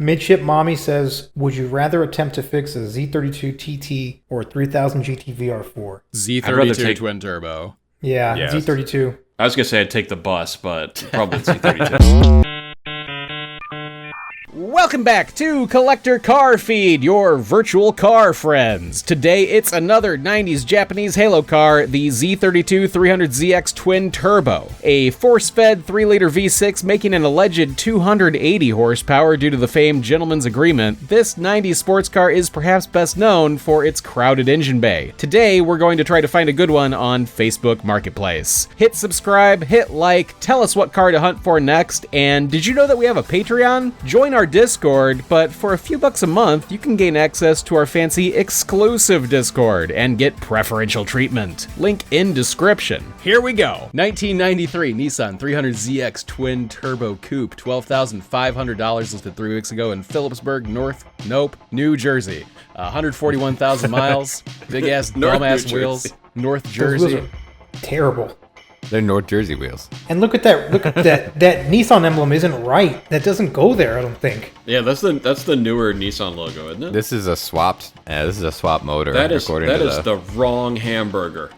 Midship Mommy says, would you rather attempt to fix a Z32 TT or 3000 GT VR4? Z32 twin turbo. Yeah, Yes. Z32. I was going to say I'd take the bus, but probably Z32. Welcome back to Collector Car Feed, your virtual car friends. Today it's another 90s Japanese Halo car, the Z32 300ZX Twin Turbo. A force-fed 3-liter V6 making an alleged 280 horsepower due to the famed gentleman's agreement, this 90s sports car is perhaps best known for its crowded engine bay. Today we're going to try to find a good one on Facebook Marketplace. Hit subscribe, hit like, tell us what car to hunt for next, and did you know that we have a Patreon? Join our Discord, but for a few bucks a month, you can gain access to our fancy exclusive Discord and get preferential treatment. Link in description. Here we go. 1993 Nissan 300ZX Twin Turbo Coupe, $12,500 listed 3 weeks ago in Phillipsburg, New Jersey. 141,000 miles, big ass dumbass wheels, North Jersey. Those wheels are terrible. They're North Jersey wheels. And look at that that Nissan emblem isn't right. That doesn't go there, I don't think. Yeah, that's the newer Nissan logo, isn't it? This is a swapped motor. That is the wrong hamburger.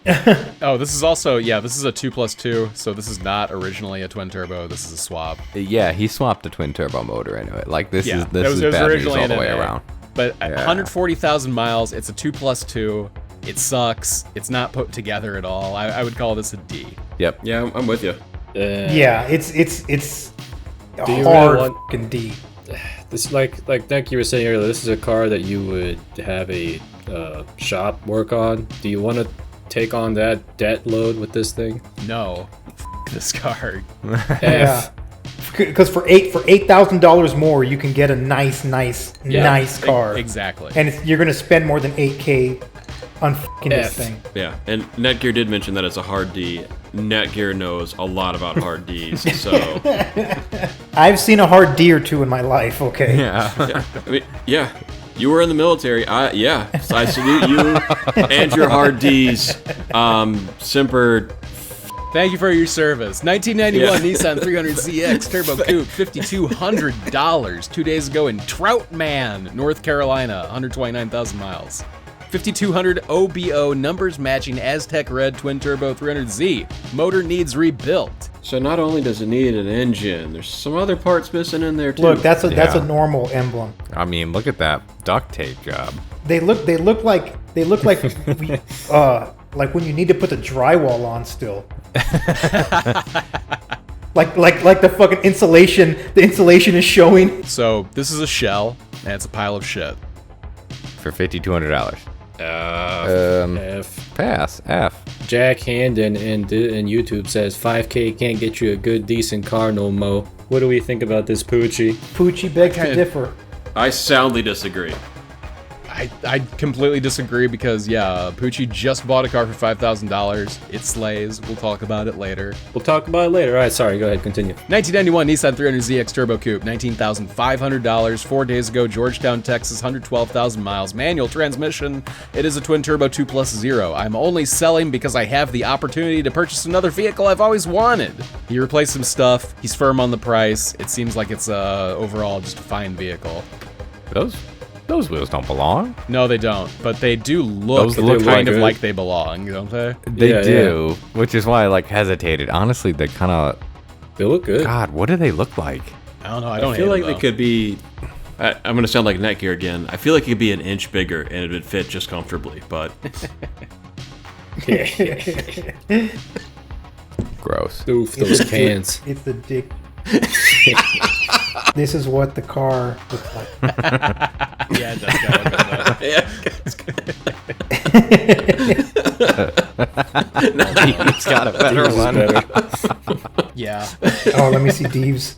Oh, this is also, this is a 2+2, so this is not originally a twin turbo, this is a swap. Yeah, he swapped a twin turbo motor into it. Like this is it bad news all the way around. But 140,000 miles, it's a 2+2. It sucks. It's not put together at all. I would call this a D. Yep. Yeah, I'm with you. Yeah, it's a Do you hard really want- fucking D. This like you were saying earlier, this is a car that you would have a shop work on. Do you want to take on that debt load with this thing? No. F this car. Yeah. Because for $8,000 more, you can get a nice car. Exactly. And you're gonna spend more than $8K on fucking this thing. Yeah, and Netgear did mention that it's a hard D. Netgear knows a lot about hard Ds, so... I've seen a hard D or two in my life, okay? Yeah. I mean, yeah, you were in the military. So I salute you and your hard Ds. Semper... Thank you for your service. 1991 Nissan 300ZX Turbo Coupe, $5,200 2 days ago in Troutman, North Carolina, 129,000 miles. 5,200 OBO numbers matching Aztec Red Twin Turbo 300Z. Motor needs rebuilt. So not only does it need an engine, there's some other parts missing in there too. Look, that's a normal emblem. I mean, look at that duct tape job. They look like like when you need to put the drywall on still. like the fucking insulation. The insulation is showing. So this is a shell, and it's a pile of shit. For $5,200. F. Pass. F. Jack Handon in YouTube says 5K can't get you a good decent car no mo. What do we think about this Poochie? Poochie begs to differ. I soundly disagree. I completely disagree because, Poochie just bought a car for $5,000. It slays. We'll talk about it later. We'll talk about it later. All right, sorry, go ahead, continue. 1991 Nissan 300ZX Turbo Coupe, $19,500 4 days ago, Georgetown, Texas, 112,000 miles, manual transmission. It is a twin turbo 2+0. I'm only selling because I have the opportunity to purchase another vehicle I've always wanted. He replaced some stuff. He's firm on the price. It seems like it's overall just a fine vehicle. Those wheels don't belong. No, they don't. But they do look kind of like they belong, don't they? They do, which is why I hesitated. Honestly, they kind of... They look good. God, what do they look like? I don't know. I feel like they could be... I'm going to sound like Netgear again. I feel like it could be an inch bigger and it would fit just comfortably, but... Gross. Oof, those cans. It's the dick. This is what the car looks like. Yeah, it does kind of look like that. He's got a better one. Yeah. Oh, let me see Deeves.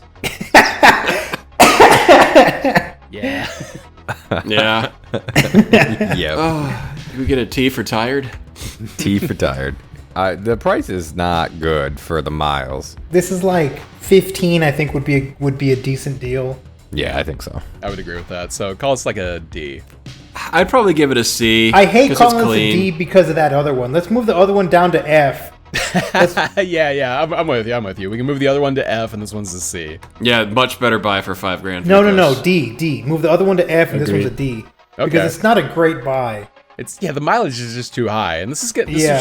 Yeah. Yeah. Yep. Oh, we get a T for tired? T for tired. The price is not good for the miles. This is like 15. I think would be a decent deal. Yeah, I think so. I would agree with that. So call us like a D. I'd probably give it a C. I hate 'cause calling it's this a clean. D because of that other one. Let's move the other one down to F Yeah. I'm with you. We can move the other one to F, and this one's a C. Yeah, much better buy for $5,000. No. D. Move the other one to F, and this one's a D. Okay. Because it's not a great buy. The mileage is just too high, and this is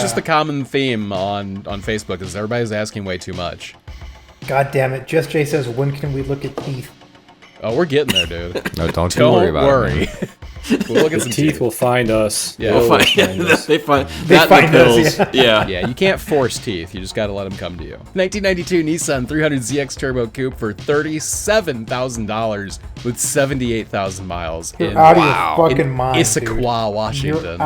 just the common theme on Facebook is everybody's asking way too much. God damn it! Just Jay says, when can we look at teeth? Oh, we're getting there, dude. No, don't worry about it. We'll look at The some teeth will find us. Yeah. We'll They'll find, find us. they find They that find and the us, pills. Yeah. Yeah, you can't force teeth. You just got to let them come to you. 1992 Nissan 300ZX Turbo Coupe for $37,000 with 78,000 miles You're in out of your fucking mind, Issaquah, dude. Washington.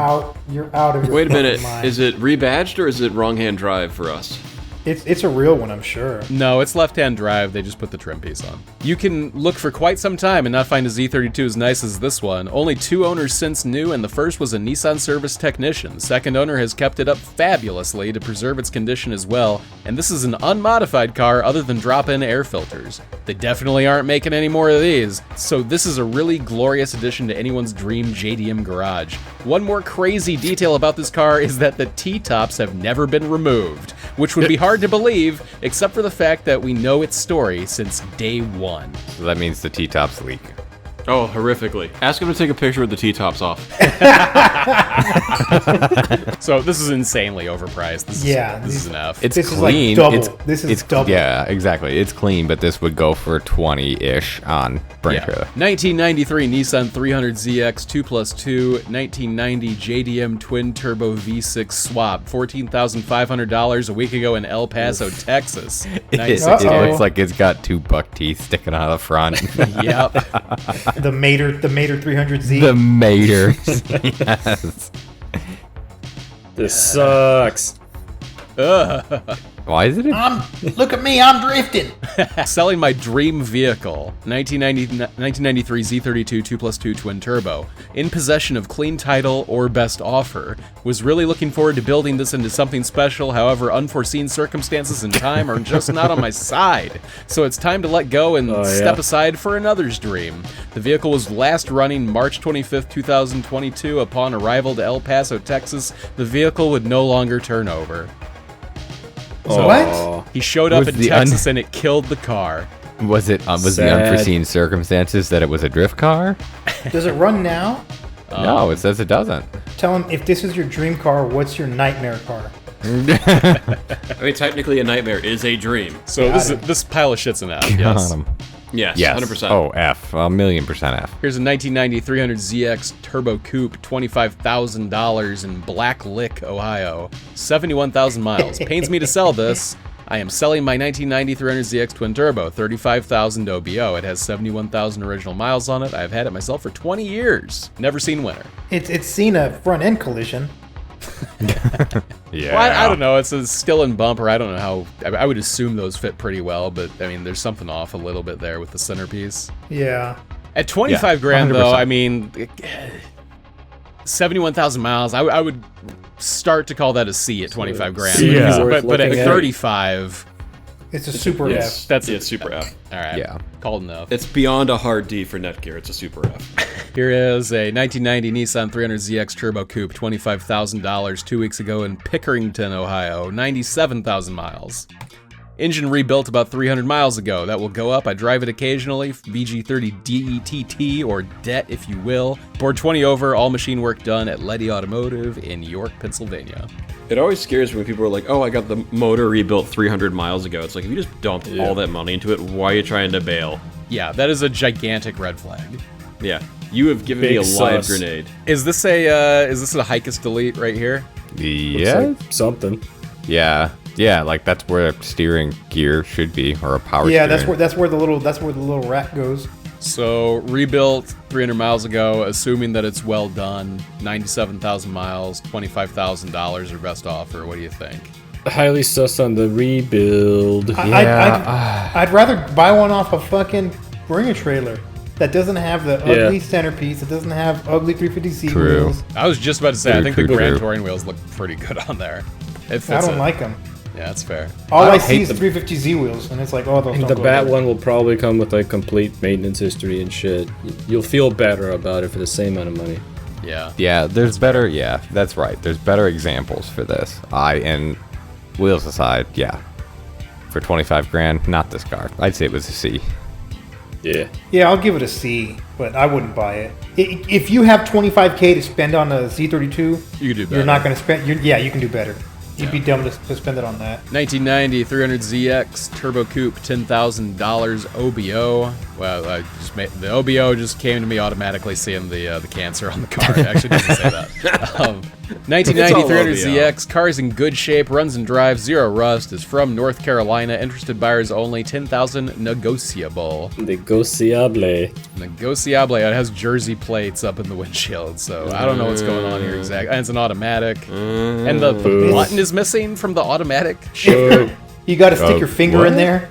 You're out of your Wait a fucking minute. mind. Is it rebadged or is it wrong hand drive for us? It's a real one, I'm sure. No, it's left-hand drive. They just put the trim piece on. You can look for quite some time and not find a Z32 as nice as this one. Only 2 owners since new, and the first was a Nissan service technician. The second owner has kept it up fabulously to preserve its condition as well, and this is an unmodified car other than drop-in air filters. They definitely aren't making any more of these, so this is a really glorious addition to anyone's dream JDM garage. One more crazy detail about this car is that the T-tops have never been removed, which would be hard to believe, except for the fact that we know its story since day one. So that means the T-tops leak. Oh, horrifically. Ask him to take a picture with the T-tops off. So this is insanely overpriced. This is an F. It's This is like clean. double. It's, This is it's, double. Yeah, exactly. It's clean, but this would go for 20-ish on Brain Trailer. 1993 Nissan 300ZX 2+2 1990 JDM twin turbo V6 swap, $14,500 a week ago in El Paso, Texas. It 96 looks like it's got 2 buck teeth sticking out of the front. Yep. The Mater 300Z. The Mater. Yes. This sucks. Why is it? Look at me, I'm drifting. Selling my dream vehicle, 1993 Z32 2+2 twin turbo, in possession of clean title or best offer. Was really looking forward to building this into something special, however unforeseen circumstances and time are just not on my side. So it's time to let go and step aside for another's dream. The vehicle was last running March 25th, 2022. Upon arrival to El Paso, Texas, the vehicle would no longer turn over. So what? He showed up Was in the Texas and it killed the car. Was it was the Sad. unforeseen circumstances that it was a drift car? Does it run now? No, it says it doesn't. Tell him, if this is your dream car, what's your nightmare car? I mean, technically a nightmare is a dream. So this pile of shit's an F. Got Yes. 'em. Yes, Yes. 100%. Oh, F. 1,000,000% F. Here's a 1990 300ZX Turbo Coupe, $25,000 in Black Lick, Ohio. 71,000 miles. Pains me to sell this. I am selling my 1990 300ZX Twin Turbo, 35,000 OBO. It has 71,000 original miles on it. I've had it myself for 20 years. Never seen winter. It's seen a front end collision. Yeah. Well, I don't know. It's a still in bumper. I don't know how. I would assume those fit pretty well, but I mean, there's something off a little bit there with the centerpiece. Yeah. At 25 Yeah, grand, though, 100%. I mean, 71,000 miles. I would start to call that a C at 25 grand. C is But at looking at. 35, It's a super Yes. F. that's Yeah, it's super F. All right. Yeah. Called enough. It's beyond a hard D for Netgear. It's a super F. Here is a 1990 Nissan 300ZX Turbo Coupe, $25,000 2 weeks ago in Pickerington, Ohio, 97,000 miles. Engine rebuilt about 300 miles ago. That will go up. I drive it occasionally. BG30 DETT, or DET if you will. Board 20 over, all machine work done at Letty Automotive in York, Pennsylvania. It always scares me when people are like, oh, I got the motor rebuilt 300 miles ago. It's like, if you just dumped all that money into it, why are you trying to bail? Yeah, that is a gigantic red flag. Yeah. You have given me a Big live sus. grenade. Is this a Hikes Delete right here? Yeah. Looks like something. Yeah. Yeah, like that's where a steering gear should be, or a power Yeah, steering. that's where the little rat goes. So rebuilt 300 miles ago, assuming that it's well done, 97,000 miles, $25,000 or best offer. What do you think? Highly sus on the rebuild. I'd rather buy one off a fucking Bringer trailer that doesn't have the ugly centerpiece. It doesn't have ugly 350Z True. wheels. I was just about to say, I True, think true, the Grand true. Touring wheels look pretty good on there. It fits I don't it. like them. Yeah, that's fair. All I don't see hate is 350Z wheels, and it's like, oh, those don't The go bat together. one will probably come with like complete maintenance history and shit. You'll feel better about it for the same amount of money. Yeah. Yeah, there's better. Yeah, that's right. There's better examples for this. And wheels aside, yeah. For 25 grand, not this car. I'd say it was a C. Yeah. Yeah, I'll give it a C, but I wouldn't buy it. If you have $25K to spend on a Z32, You could do better. you're not going to spend. Yeah, you can do better. You'd be dumb to spend it on that. 1990 300ZX Turbo Coupe, $10,000 OBO. Well, I just made the OBO just came to me automatically seeing the cancer on the car. It actually doesn't say that. 1990 300ZX, car's in good shape, runs and drives, zero rust, is from North Carolina. Interested buyers only, 10,000 negotiable. Negociable. Negociable. It has Jersey plates up in the windshield, so I don't know what's going on here exactly. And it's an automatic, and the button is missing from the automatic. You got to stick your finger in there.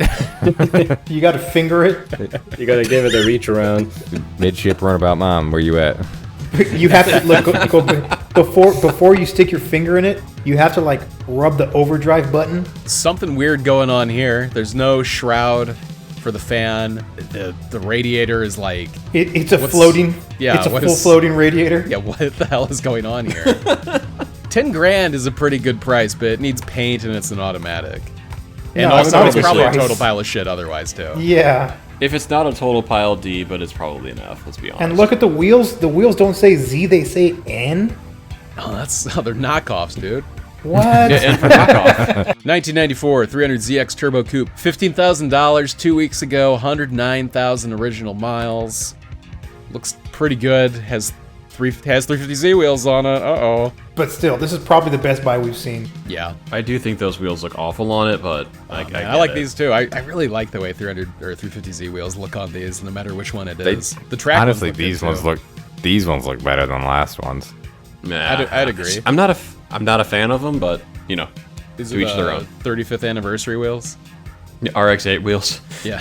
You got to finger it. You gotta give it a reach around. Midship runabout mom, where you at? You have to before you stick your finger in it. You have to like rub the overdrive button. Something weird going on here. There's no shroud for the fan. The radiator is like It's a floating. Yeah, it's a what full is- floating radiator. yeah. What the hell is going on here? 10 grand is a pretty good price, but it needs paint and it's an automatic. And No, also, it's it's not a probably a good price. total pile of shit otherwise too. Yeah. If it's not a total pile D, but it's probably enough. Let's be honest. And look at the wheels. The wheels don't say Z, they say N. Oh, they're knockoffs, dude. What? And for knockoff, 1994 300ZX Turbo Coupe, $15,000 2 weeks ago, 109,000 original miles. Looks pretty good. Has 350Z wheels on it. Uh-oh. But still, this is probably the best buy we've seen. Yeah. I do think those wheels look awful on it, but I like get it. these too. I really like the way 300 or 350Z wheels look on these, no matter which one it is. The track Honestly, ones look these good, ones too. these ones look better than the last ones. Nah, I'd agree. I'm not a fan of them, but you know, These to are each their the own. 35th anniversary wheels. RX-8 wheels. Yeah.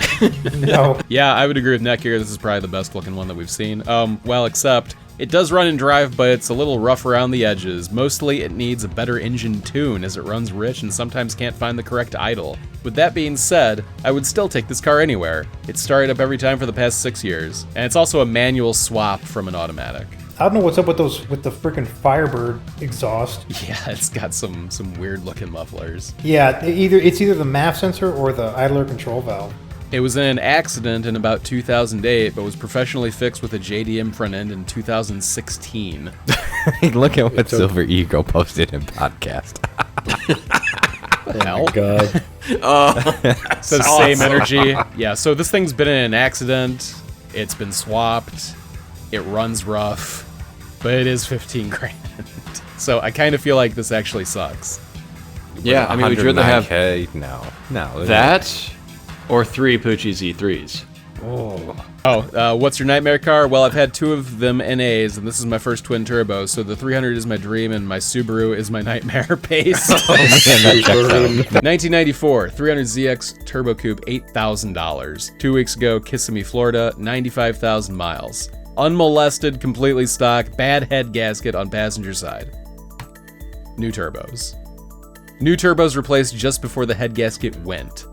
No. Yeah, I would agree with Neck here. This is probably the best looking one that we've seen. Well, except it does run and drive, but it's a little rough around the edges. Mostly it needs a better engine tune as it runs rich and sometimes can't find the correct idle. With that being said, I would still take this car anywhere. It's started up every time for the past 6 years. And it's also a manual swap from an automatic. I don't know what's up with the freaking Firebird exhaust. Yeah, it's got some weird looking mufflers. Yeah, it's either the MAF sensor or the idler control valve. It was in an accident in about 2008, but was professionally fixed with a JDM front end in 2016. Look at what Silver Eagle posted in podcast. Hell. God. It's the same energy. Yeah, so this thing's been in an accident. It's been swapped. It runs rough, but it is 15 grand. So I kind of feel like this actually sucks. Yeah, I mean, would you rather have 109K? No. that or 3 Pucci Z3s? What's your nightmare car? Well, I've had 2 of them NAs, and this is my first twin turbo, so the 300 is my dream, and my Subaru is my nightmare pace. 1994, 300ZX Turbo Coupe, $8,000. 2 weeks ago, Kissimmee, Florida, 95,000 miles. Unmolested, completely stock, bad head gasket on passenger side. New turbos. New turbos replaced just before the head gasket went.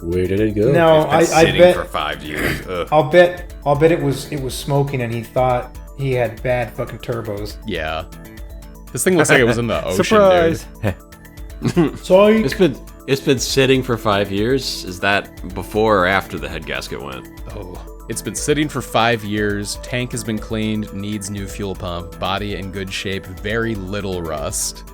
Where did it go? No, I bet. for 5 years. Ugh. I'll bet it was smoking, and he thought he had bad fucking turbos. Yeah. This thing looks like it was in the ocean, Surprise! dude. Sorry. It's been sitting for 5 years. Is that before or after the head gasket went? Oh. It's been sitting for 5 years, tank has been cleaned, needs new fuel pump, body in good shape, very little rust.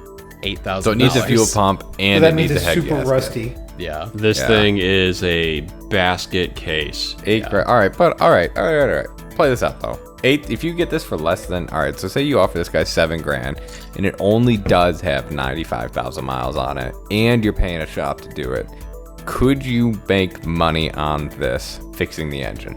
$8,000. So it needs a fuel pump and That it means needs it's a head super gasket. rusty. Yeah. This Yeah. thing is a basket case. All right. Play this out though. 8. If you get this for less than, all right. So say you offer this guy 7 grand, and it only does have 95,000 miles on it, and you're paying a shop to do it. Could you make money on this fixing the engine?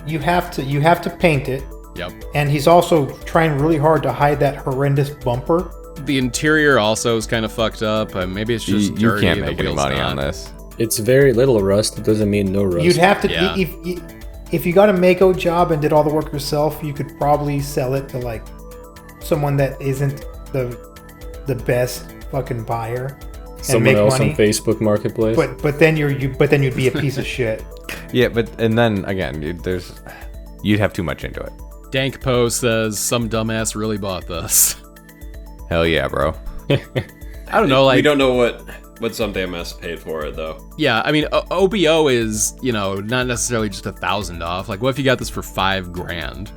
You have to paint it, Yep. and he's also trying really hard to hide that horrendous bumper. The interior also is kind of fucked up. Maybe it's just You dirty. can't the make any wheel's money not. on this. It's very little rust. It doesn't mean no rust. You'd have to Yeah. if you got a Mako job and did all the work yourself, you could probably sell it to like someone that isn't the best fucking buyer and Someone make else money. on Facebook Marketplace. But then you'd be a piece of shit. Yeah, and then again, you'd have too much into it. Dank Poe says, some dumbass really bought this. Hell yeah, bro. I don't know, like... We don't know what Someday MS paid for it, though. Yeah, I mean, OBO is, not necessarily just $1,000 off. Like, what if you got this for $5,000?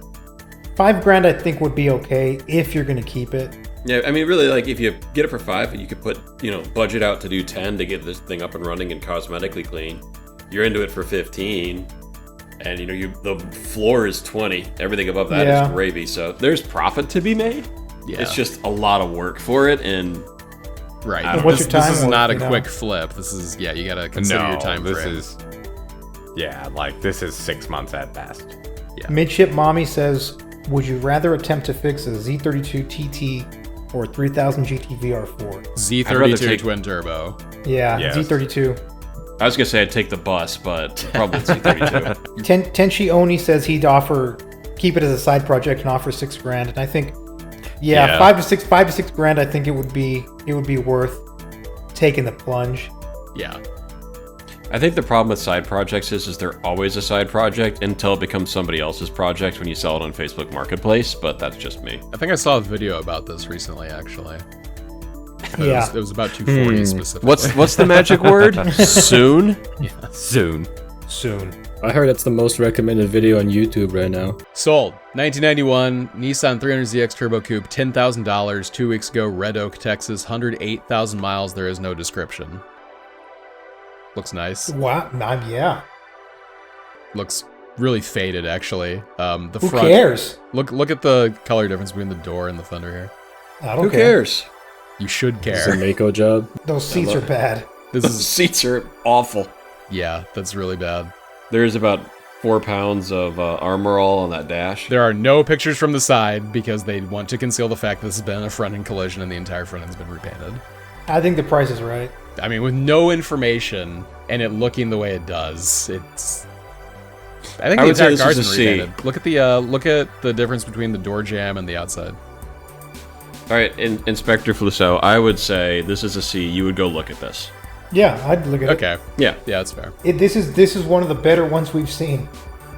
$5,000 I think would be okay if you're gonna keep it. Yeah, I mean, really, like, if you get it for $5,000, you could put, budget out to do $10,000 to get this thing up and running and cosmetically clean. You're into it for $15,000, and the floor is $20,000. Everything above that is gravy. So there's profit to be made. Yeah, it's just a lot of work for it, and right. What's your time this is not a worth, quick flip. This is you gotta consider your time frame. This is 6 months at best. Yeah. Midship Mommy says, would you rather attempt to fix a Z32 TT or 3000 GT VR4? Z32 twin turbo. Yeah, Yes. Z32. I was gonna say I'd take the bus, but probably Z32. Tenchi Oni says he'd keep it as a side project and offer $6,000, and I think, Yeah. $5,000 to $6,000. I think it would be worth taking the plunge. Yeah. I think the problem with side projects is they're always a side project until it becomes somebody else's project when you sell it on Facebook Marketplace, but that's just me. I think I saw a video about this recently, actually. Yeah. It was about 240 specifically. What's the magic word? Soon? Soon. Soon. I heard that's the most recommended video on YouTube right now. Sold. 1991 Nissan 300ZX Turbo Coupe, $10,000. 2 weeks ago, Red Oak, Texas, 108,000 miles. There is no description. Looks nice. Wow. Yeah. Looks really faded, actually. The Who front. cares? Look at the color difference between the door and the Thunder here. I don't Who care. cares? You should It's care. a Mako job. Those seats are bad. This The is seats are awful. yeah, that's really bad. There's about 4 pounds of armor all on that dash. There are no pictures from the side because they want to conceal the fact this has been a front-end collision and the entire front end's been repainted. I think the price is right. I mean, with no information and it looking the way it does, it's. I think I the would say entire this car's is been a C. repainted. Look at the difference between the door jamb and the outside. All right, Inspector Flusseau, I would say this is a C. You would go look at this. Yeah, I'd look at it. Okay. Yeah. Yeah, that's fair. This is one of the better ones we've seen.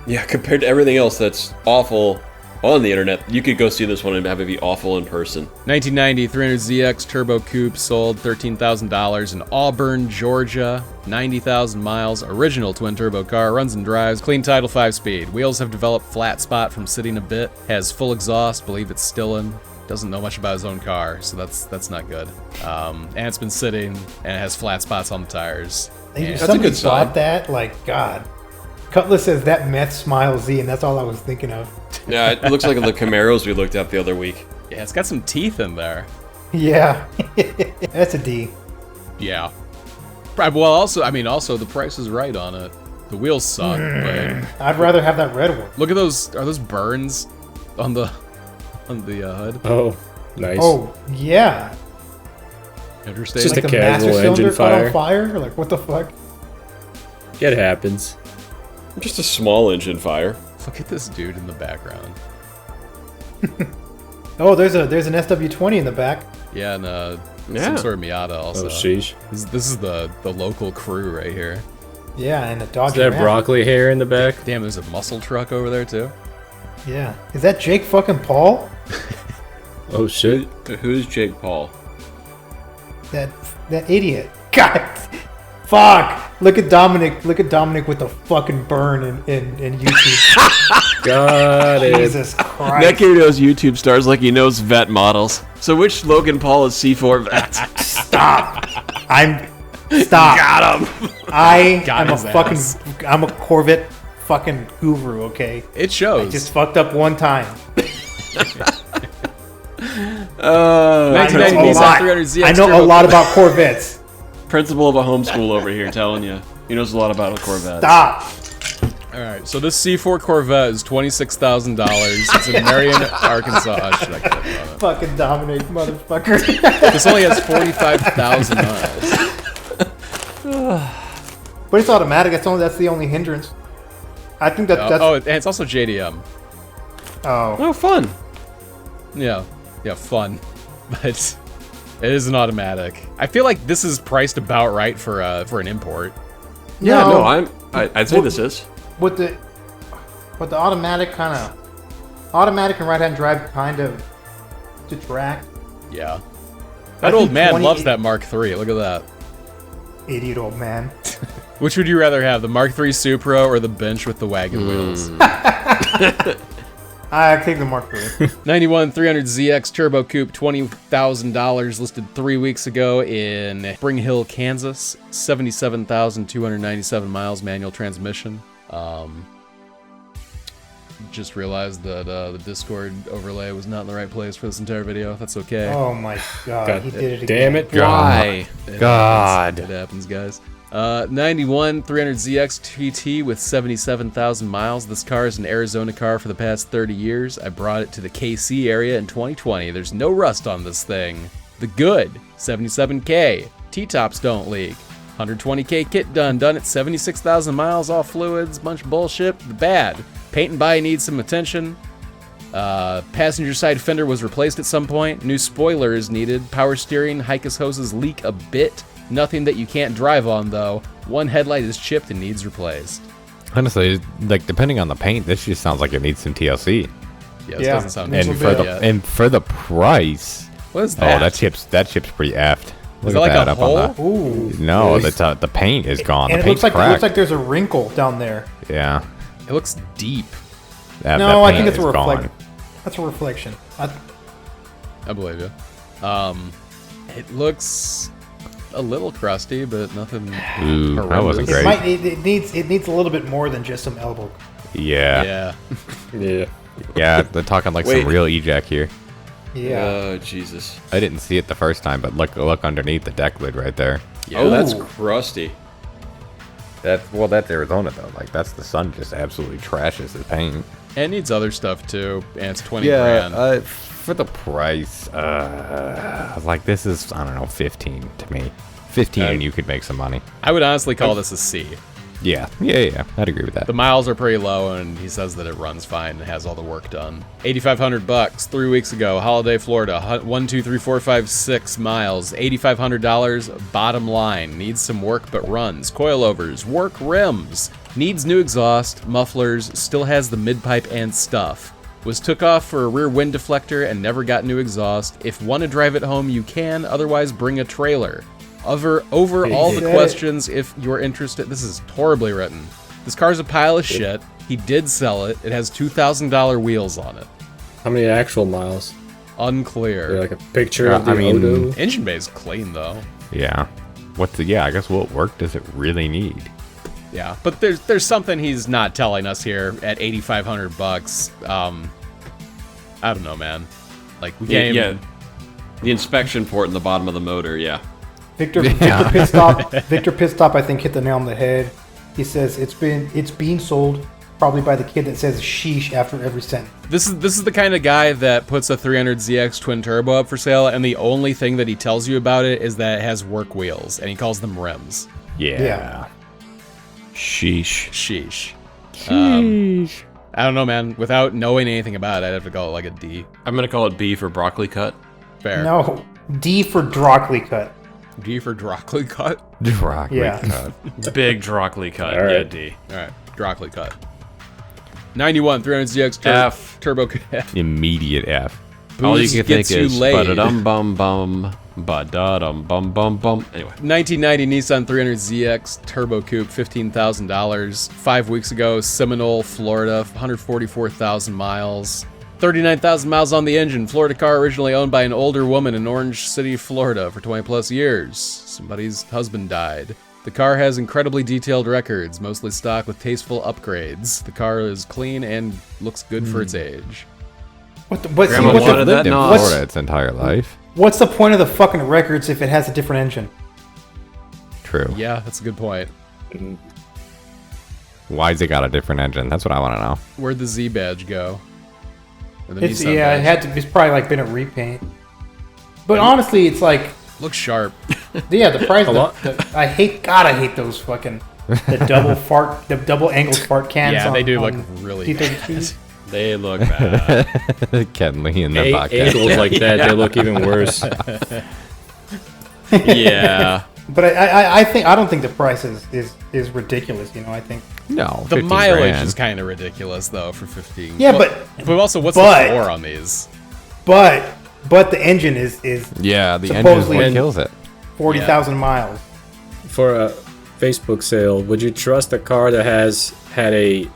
Yeah, compared to everything else that's awful on the internet, you could go see this one and have it be awful in person. 1990 300ZX Turbo Coupe sold $13,000 in Auburn, Georgia. 90,000 miles. Original twin turbo car. Runs and drives. Clean Title 5 speed. Wheels have developed flat spot from sitting a bit. Has full exhaust. Believe it's still in. Doesn't know much about his own car, so that's not good. And it's been sitting and it has flat spots on the tires. If That's a somebody good sign. bought that, like, God. Cutlass says that meth smile Z, and that's all I was thinking of. Yeah, it looks like the Camaros we looked at the other week. Yeah, it's got some teeth in there. Yeah. That's a D. Yeah. Well, also the price is right on it. The wheels suck, but I'd rather have that red one. look at those. Are those burns on the hood? Oh, nice. Oh, yeah. Interesting. Just Like a the master casual engine cylinder caught fire. on fire? Like, what the fuck? It happens. Just a small engine fire. Look at this dude in the background. Oh, there's an SW20 in the back. Yeah, and Yeah. some sort of Miata also. Oh, sheesh. This is the local crew right here. Yeah, and a Dodge Is that Ram. broccoli hair in the back? Damn, there's a muscle truck over there too. Yeah. Is that Jake fucking Paul? Oh, shit. Who's Jake Paul? That idiot. God. Fuck. Look at Dominic. Look at Dominic with the fucking burn in YouTube. Got it. Jesus That Christ. kid knows YouTube stars like he knows vet models. So which Logan Paul is C4 vet? Stop. Stop. Got him. I Got am a his fucking. ass. I'm a Corvette fucking guru. Okay. It shows. Just fucked up one time. 1990 I know a Nissan lot. 300ZX I know a Turbo lot Coupe. about Corvettes. Principal of a homeschool over here telling you. He knows a lot about a Corvette. Stop. All right, so this C4 Corvette is $26,000. It's in Marion, Arkansas. Oh, should I get on it? Fucking Dominic, motherfucker. This only has 45,000 miles. But it's automatic. That's the only hindrance. I think that's. And it's also JDM. Oh. Oh, fun. Yeah, fun, but it is an automatic. I feel like this is priced about right for an import. Yeah, no, I'd say this is. With the automatic automatic and right hand drive kind of detract. Yeah, That old man 20 loves that Mark III. Look at that. Idiot old man. Which would you rather have, the Mark III Supra or the bench with the wagon wheels? I take the Mark III. 91 300ZX Turbo Coupe, $20,000, listed 3 weeks ago in Spring Hill, Kansas. 77,297 miles, manual transmission. Just realized that the Discord overlay was not in the right place for this entire video. That's okay. Oh my god, he did it again. Damn it. Why? God. It happens, guys. 91 300ZX TT with 77,000 miles. This car is an Arizona car for the past 30 years. I brought it to the KC area in 2020. There's no rust on this thing. The good, 77K. T-tops don't leak. 120K kit done at 76,000 miles, all fluids, bunch of bullshit. The bad, paint and body needs some attention. Passenger side fender was replaced at some point. New spoiler is needed. Power steering, Hikes hoses leak a bit. Nothing that you can't drive on, though. One headlight is chipped and needs replaced. Honestly, like depending on the paint, this just sounds like it needs some TLC. Yeah, this doesn't sound and too for bad the- yet. And for the price, What is that? oh, that chip's pretty effed. Look Is that at like that a up hole? on the. Ooh. No, the paint is gone. And The it looks paint's like cracked. there's a wrinkle down there. Yeah. It looks deep. That No, I paint think it's a is gone. reflection. That's a reflection. I believe you. It looks a little crusty, but nothing. Ooh, that horrendous. wasn't It great. might. It needs a little bit more than just some elbow. Yeah. Yeah. Yeah. Yeah, they're talking like Wait. some real ejac here. Yeah. Oh, Jesus. I didn't see it the first time, but look underneath the deck lid right there. Yeah. Oh, that's Ooh. crusty. That's Arizona though. Like that's the sun just absolutely trashes the paint. It needs other stuff too, and it's 20 grand. For the price, like this is I don't know 15 to me. 15 and you could make some money. I would honestly call this a C. Yeah, I'd agree with that. The miles are pretty low, and he says that it runs fine and has all the work done. $8,500 3 weeks ago, Holiday, Florida. 1, 2, 3, 4, 5, 6 miles. $8,500. Bottom line, needs some work but runs. Coilovers, work rims. Needs new exhaust, mufflers. Still has the mid pipe and stuff. Was took off for a rear wind deflector and never got new exhaust. If want to drive it home, you can. Otherwise, bring a trailer. Over all the said it. questions, if you're interested, this is horribly written. This car's a pile of shit. He did sell it. It has $2,000 wheels on it. How many actual miles? Unclear. Or like a picture of the I mean- Odo? Engine bay is clean though. Yeah. I guess what work does it really need? Yeah, but there's something he's not telling us here at $8,500. I don't know, man. Like we can't even. The inspection port in the bottom of the motor, yeah. Victor Pitstop, I think, hit the nail on the head. He says it's being sold probably by the kid that says sheesh after every sentence. This is the kind of guy that puts a 300ZX twin turbo up for sale, and the only thing that he tells you about it is that it has work wheels, and he calls them rims. Yeah. Sheesh. Sheesh. I don't know, man. Without knowing anything about it, I'd have to call it like a D. I'm going to call it B for broccoli cut. Fair. No, D for Drockley cut. D for Drockley cut. Broccoli Yeah. cut. Big broccoli cut. All right. Yeah, D. All right, Drockley cut. 91 300ZX F. turbo. Immediate F. All you Booze can gets think you is laid. ba-da-dum bum bum ba-da-dum bum bum bum. Anyway. 1990 Nissan 300ZX Turbo Coupe, $15,000. 5 weeks ago, Seminole, Florida, 144,000 miles. 39,000 miles on the engine. Florida car originally owned by an older woman in Orange City, Florida for 20 plus years. Somebody's husband died. The car has incredibly detailed records, mostly stock with tasteful upgrades. The car is clean and looks good for its age. Grandma What's wanted the, that Lived in knob. Florida its entire life. what's the point of the fucking records if it has a different engine? True. Yeah, that's a good point. Why's it got a different engine? That's what I want to know. Where'd the Z badge go? Or the It's Nissan yeah, it badge? had to. It's probably like been a repaint. But honestly, it's like Looks sharp. yeah, the price. lot. I hate those fucking the double angled fart cans. Yeah, on, they do on look really D32s. They look bad. Kenley in the podcast. Angles like that, they look even worse. Yeah. But I don't think the price is ridiculous. You know, I think No, The 15 mileage grand. is kind of ridiculous though for 15. yeah, Well, but also what's but- the floor on these? but but the engine is Yeah, the engine is supposedly what kills it. 40,000 miles. For a Facebook sale, would you trust a car that has had a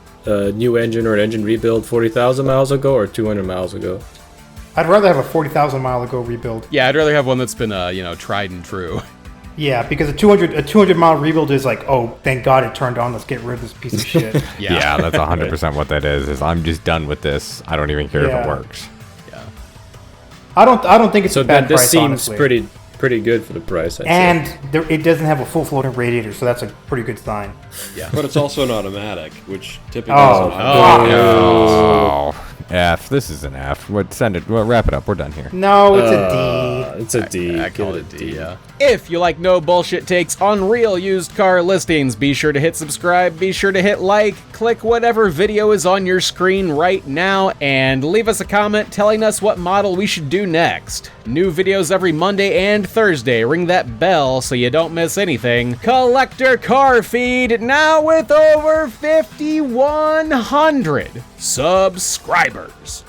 new engine or an engine rebuild 40,000 miles ago or 200 miles ago? I'd rather have a 40,000 mile ago rebuild. Yeah, I'd rather have one that's been, tried and true. Yeah, because a 200 mile rebuild is like, oh, thank God it turned on. Let's get rid of this piece of shit. Yeah, that's 100% what that is. I'm just done with this. I don't even care if Yeah. it works. Yeah. I don't think it's So a bad then this price, seems honestly. pretty good for the price. I'd say. And it doesn't have a full floating radiator, so that's a pretty good sign. But it's also an automatic, which typically Oh, is an Oh, F. This is an F. Send it. Well, wrap it up. We're done here. No, it's a D. It's a D. I Give call it a a D, yeah. If you like no bullshit takes on real used car listings, be sure to hit subscribe, be sure to hit like, click whatever video is on your screen right now, and leave us a comment telling us what model we should do next. New videos every Monday and Thursday. Ring that bell so you don't miss anything. Collector Car Feed, now with over 5,100 subscribers.